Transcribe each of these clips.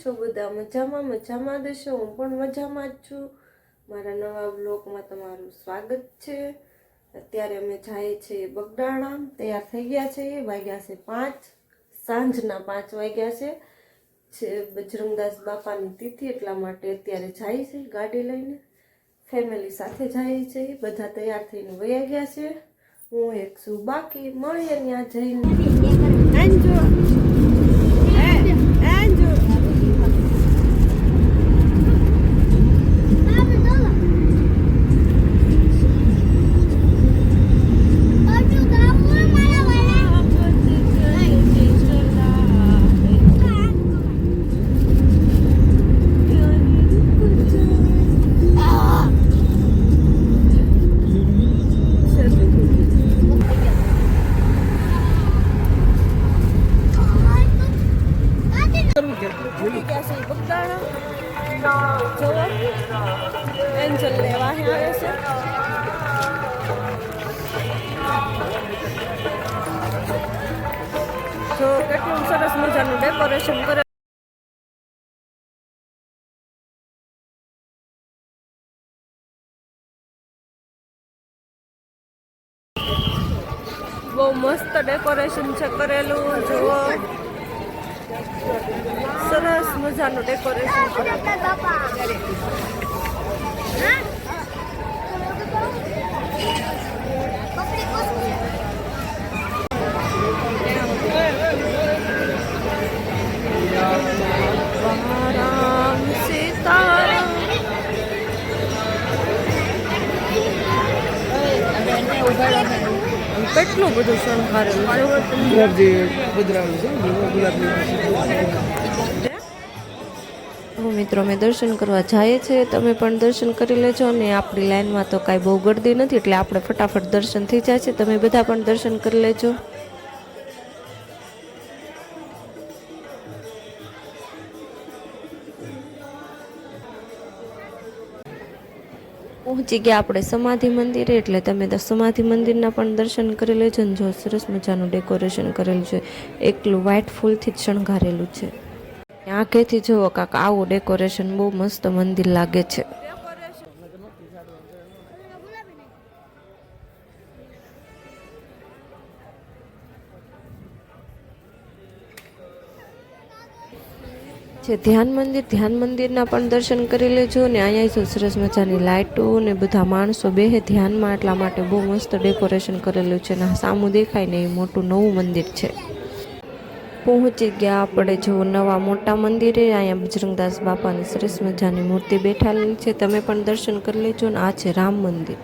છો બધા? મજામાં મજામાં દેશો? હું પણ મજામાં જ છું. મારા નવા બ્લોગમાં તમારું સ્વાગત છે. અત્યારે અમે જઈએ છીએ બગડાણા. તૈયાર થઈ ગયા છે. વાગ્યા છે 5, સાંજના 5 વાગ્યા છે બજરંગદાસ બાપાની તિથિ, એટલા માટે અત્યારે જાય છે ગાડી લઈને. ફેમિલી સાથે જાય છે. બધા તૈયાર થઈને વયા ગયા છે. હું એક છું બાકી. મળીએ ત્યાં જઈને. એન્જલ લેવા આવે છે. જો કેટલું સરસ મજાનું ડેકોરેશન કરે. બહુ મસ્ત ડેકોરેશન છે કરેલું. જો સરસ મજાનું ડેકોરેશન કેટલું બધું શણગારેલું મિત્રો. અમે દર્શન કરવા જઈએ છીએ, તમે પણ દર્શન કરી લેજો. અને આપણી લાઈનમાં તો કાંઈ બહુ ગળદી નથી, એટલે આપણે ફટાફટ દર્શન થઈ જાય છે. તમે બધા પણ દર્શન કરી લેજો. પહોંચી ગયા આપણે સમાધિ મંદિરે, એટલે તમે સમાધિ મંદિરના પણ દર્શન કરી લેજો. જો સરસ મજાનું ડેકોરેશન કરેલું છે, એકલું વ્હાઇટ ફૂલથી જ શણગારેલું છે. આંખેથી જુઓ કાક આવું ડેકોરેશન બહુ મસ્ત મંદિર લાગે છે. ધ્યાન મંદિરના પણ દર્શન કરી લેજો. ને અહીંયા તો સરસ મજાની લાઇટો ને બધા માણસો બેહે ધ્યાનમાં, એટલા માટે બહુ મસ્ત ડેકોરેશન કરેલું છે. ને સામું દેખાય ને એ મોટું નવું મંદિર છે. પહોંચી ગયા આપણે જો નવા મોટા મંદિરે. અહીંયા બજરંગદાસ બાપાની સરસ મજાની મૂર્તિ બેઠાલી છે. તમે પણ દર્શન કરી લેજો. ને આ છે રામ મંદિર.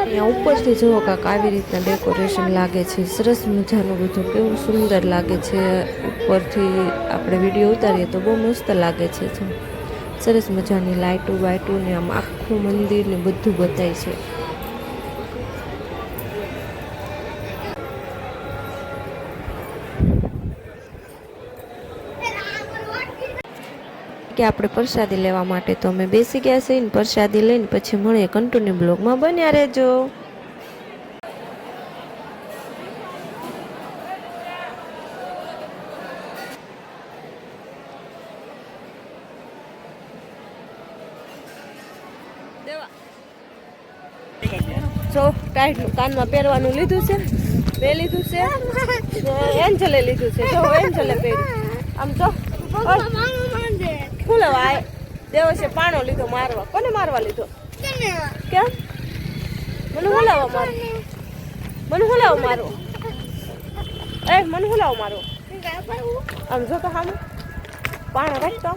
અહીંયા ઉપરથી જુઓ કાંક આવી રીતના ડેકોરેશન લાગે છે. સરસ મજાનું બધું કેવું સુંદર લાગે છે. ઉપરથી આપણે વિડીયો ઉતારીએ તો બહુ મસ્ત લાગે છે. સરસ મજાની લાઇટો વાઇટો ને આમ આખું મંદિર ને બધું બતાય છે. કે આપણે પ્રસાદી લેવા માટે તો અમે બેસી ગયા છે. પ્રસાદી લઈને પછી મળીએ કન્ટિન્યુ બ્લોગમાં. બન્યા રહેજો. જો ટાઈટનું કાનમાં પહેરવાનું લીધું છે, મેં લીધું છે, એન્જલે લીધું છે. જો એન્જલે પહેર્યું. આમ જો શું લેવા આય દેવસે પાણો લીધો મારવા. કોને મારવા લીધો? કેમ? મને હું લાવો મારો? મને હું લાવો મારો? મને હું લાવો મારો? આમ જો તો સામે પાણો રાખતો.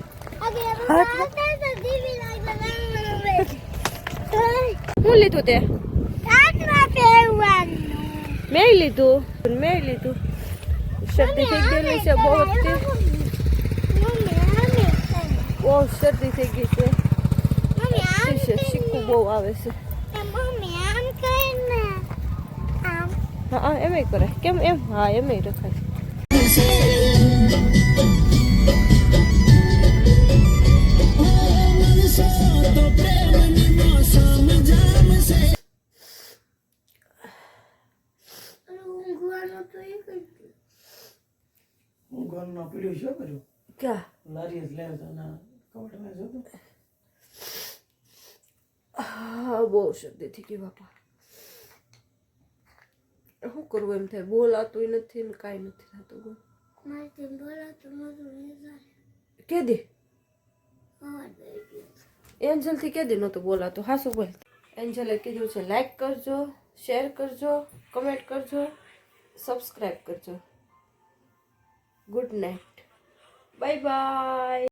હું લીધું તે? મેં લીધું. શરદી થઈ ગયેલી છે બહુ. બહુ શરદી થઈ ગઈ છે. શીખવું બહુ આવે છે. હા એમ કરે. કેમ એમ? હા એમ રખાય. ગોનનો પીડ્યું શું કર્યું ક્યાં લારી જ લેવ તો ના કવટમાં જોતો હા બહુ શરદી થઈ ગઈ બાપા. શું કરવું એમ થાય, બોલાતું નથી ને કાંઈ નથી થતું. બોલ કે દે એન્જલથી કે દે નહોતું બોલાતું. હા શું બોલ. એન્જલે કીધું છે લાઈક કરજો, શેર કરજો, કમેન્ટ કરજો, સબસ્ક્રાઈબ કરજો. Good night, bye bye.